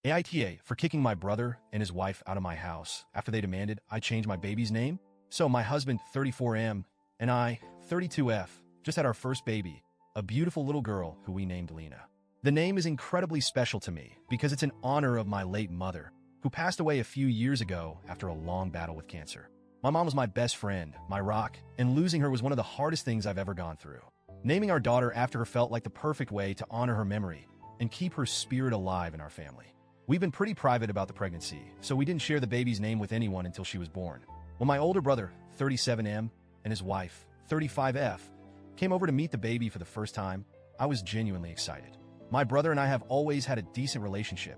AITA for kicking my brother and his wife out of my house after they demanded I change my baby's name. So my husband, 34M, and I, 32F, just had our first baby, a beautiful little girl who we named Lena. The name is incredibly special to me because it's in honor of my late mother, who passed away a few years ago after a long battle with cancer. My mom was my best friend, my rock, and losing her was one of the hardest things I've ever gone through. Naming our daughter after her felt like the perfect way to honor her memory and keep her spirit alive in our family. We've been pretty private about the pregnancy, so we didn't share the baby's name with anyone until she was born. When my older brother, 37M, and his wife, 35F, came over to meet the baby for the first time, I was genuinely excited. My brother and I have always had a decent relationship.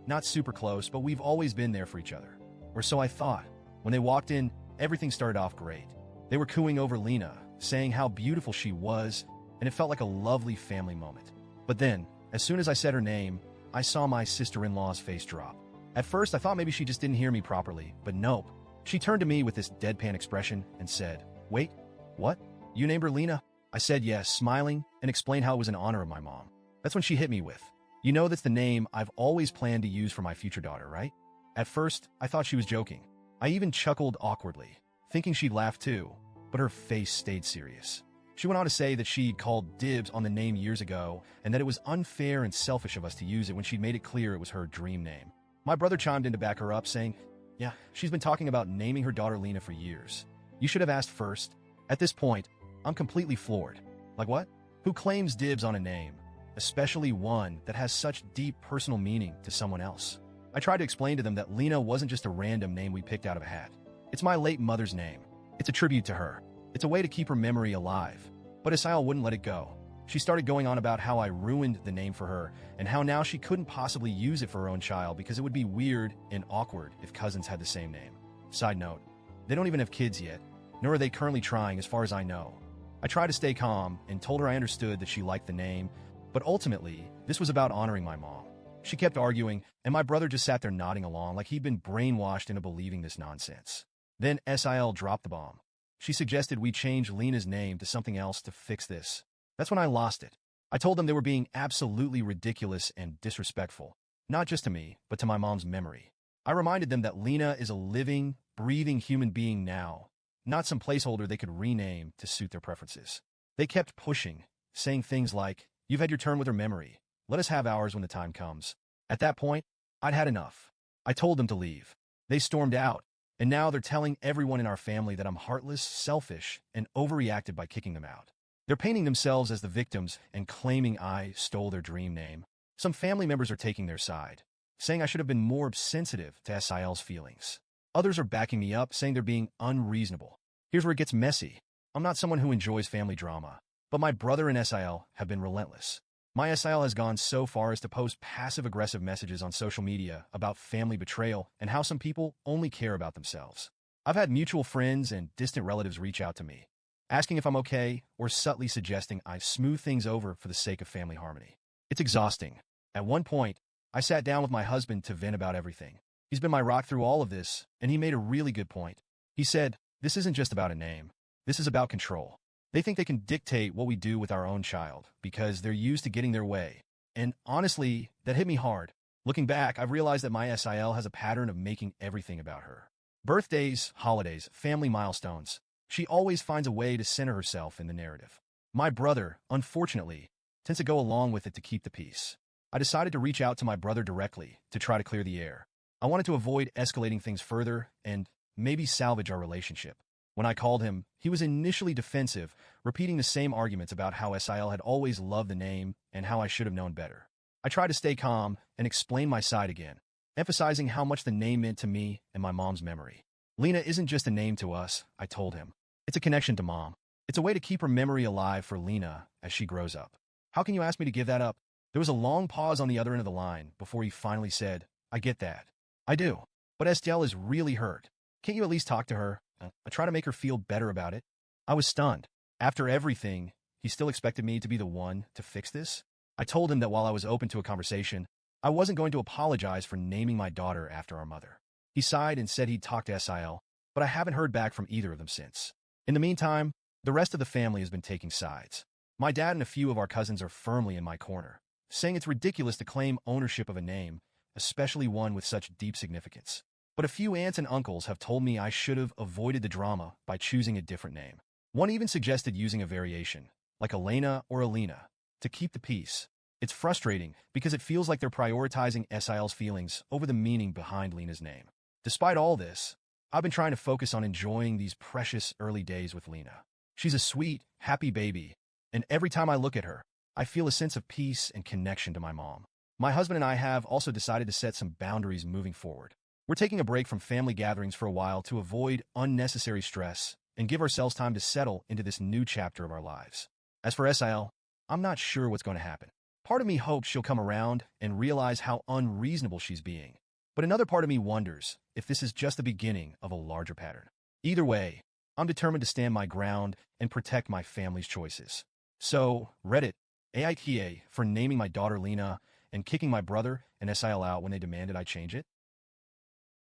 Not super close, but we've always been there for each other. Or so I thought. When they walked in, everything started off great. They were cooing over Lena, saying how beautiful she was, and it felt like a lovely family moment. But then, as soon as I said her name, I saw my sister-in-law's face drop. At first, I thought maybe she just didn't hear me properly, but nope. She turned to me with this deadpan expression and said, "Wait, what? You named her Lena?" I said yes, smiling, and explained how it was in honor of my mom. That's when she hit me with, "You know that's the name I've always planned to use for my future daughter, right?" At first, I thought she was joking. I even chuckled awkwardly, thinking she'd laugh too, but her face stayed serious. She went on to say that she'd called dibs on the name years ago and that it was unfair and selfish of us to use it when she'd made it clear it was her dream name. My brother chimed in to back her up, saying, "Yeah, she's been talking about naming her daughter Lena for years. You should have asked first." At this point, I'm completely floored. Like what? Who claims dibs on a name, especially one that has such deep personal meaning to someone else? I tried to explain to them that Lena wasn't just a random name we picked out of a hat. It's my late mother's name. It's a tribute to her. It's a way to keep her memory alive. But Asael wouldn't let it go. She started going on about how I ruined the name for her and how now she couldn't possibly use it for her own child because it would be weird and awkward if cousins had the same name. Side note, they don't even have kids yet, nor are they currently trying as far as I know. I tried to stay calm and told her I understood that she liked the name, but ultimately, this was about honoring my mom. She kept arguing, and my brother just sat there nodding along like he'd been brainwashed into believing this nonsense. Then Sil dropped the bomb. She suggested we change Lena's name to something else to fix this. That's when I lost it. I told them they were being absolutely ridiculous and disrespectful, not just to me, but to my mom's memory. I reminded them that Lena is a living, breathing human being now, not some placeholder they could rename to suit their preferences. They kept pushing, saying things like, "You've had your turn with her memory. Let us have ours when the time comes." At that point, I'd had enough. I told them to leave. They stormed out, and now they're telling everyone in our family that I'm heartless, selfish, and overreacted by kicking them out. They're painting themselves as the victims and claiming I stole their dream name. Some family members are taking their side, saying I should have been more sensitive to Sil's feelings. Others are backing me up, saying they're being unreasonable. Here's where it gets messy. I'm not someone who enjoys family drama, but my brother and Sil have been relentless. My Sil has gone so far as to post passive-aggressive messages on social media about family betrayal and how some people only care about themselves. I've had mutual friends and distant relatives reach out to me, asking if I'm okay or subtly suggesting I smooth things over for the sake of family harmony. It's exhausting. At one point, I sat down with my husband to vent about everything. He's been my rock through all of this, and he made a really good point. He said, "This isn't just about a name. This is about control. They think they can dictate what we do with our own child because they're used to getting their way." And honestly, that hit me hard. Looking back, I've realized that my Sil has a pattern of making everything about her. Birthdays, holidays, family milestones. She always finds a way to center herself in the narrative. My brother, unfortunately, tends to go along with it to keep the peace. I decided to reach out to my brother directly to try to clear the air. I wanted to avoid escalating things further and maybe salvage our relationship. When I called him, he was initially defensive, repeating the same arguments about how Sil had always loved the name and how I should have known better. I tried to stay calm and explain my side again, emphasizing how much the name meant to me and my mom's memory. Lena isn't just a name to us, I told him. It's a connection to Mom. It's a way to keep her memory alive for Lena as she grows up. "How can you ask me to give that up?" There was a long pause on the other end of the line before he finally said, "I get that. I do. But Estelle is really hurt. Can't you at least talk to her? I try to make her feel better about it." I was stunned. After everything, he still expected me to be the one to fix this? I told him that while I was open to a conversation, I wasn't going to apologize for naming my daughter after our mother. He sighed and said he'd talk to Sil, but I haven't heard back from either of them since. In the meantime, the rest of the family has been taking sides. My dad and a few of our cousins are firmly in my corner, saying it's ridiculous to claim ownership of a name especially one with such deep significance. But a few aunts and uncles have told me I should have avoided the drama by choosing a different name. One even suggested using a variation, like Elena or Alina, to keep the peace. It's frustrating because it feels like they're prioritizing SIL's feelings over the meaning behind Lena's name. Despite all this, I've been trying to focus on enjoying these precious early days with Lena. She's a sweet, happy baby, and every time I look at her, I feel a sense of peace and connection to my mom. My husband and I have also decided to set some boundaries moving forward. We're taking a break from family gatherings for a while to avoid unnecessary stress and give ourselves time to settle into this new chapter of our lives. As for SIL, I'm not sure what's going to happen. Part of me hopes she'll come around and realize how unreasonable she's being. But another part of me wonders if this is just the beginning of a larger pattern. Either way, I'm determined to stand my ground and protect my family's choices. So, Reddit, AITA for naming my daughter Lena and kicking my brother and SIL out when they demanded I change it?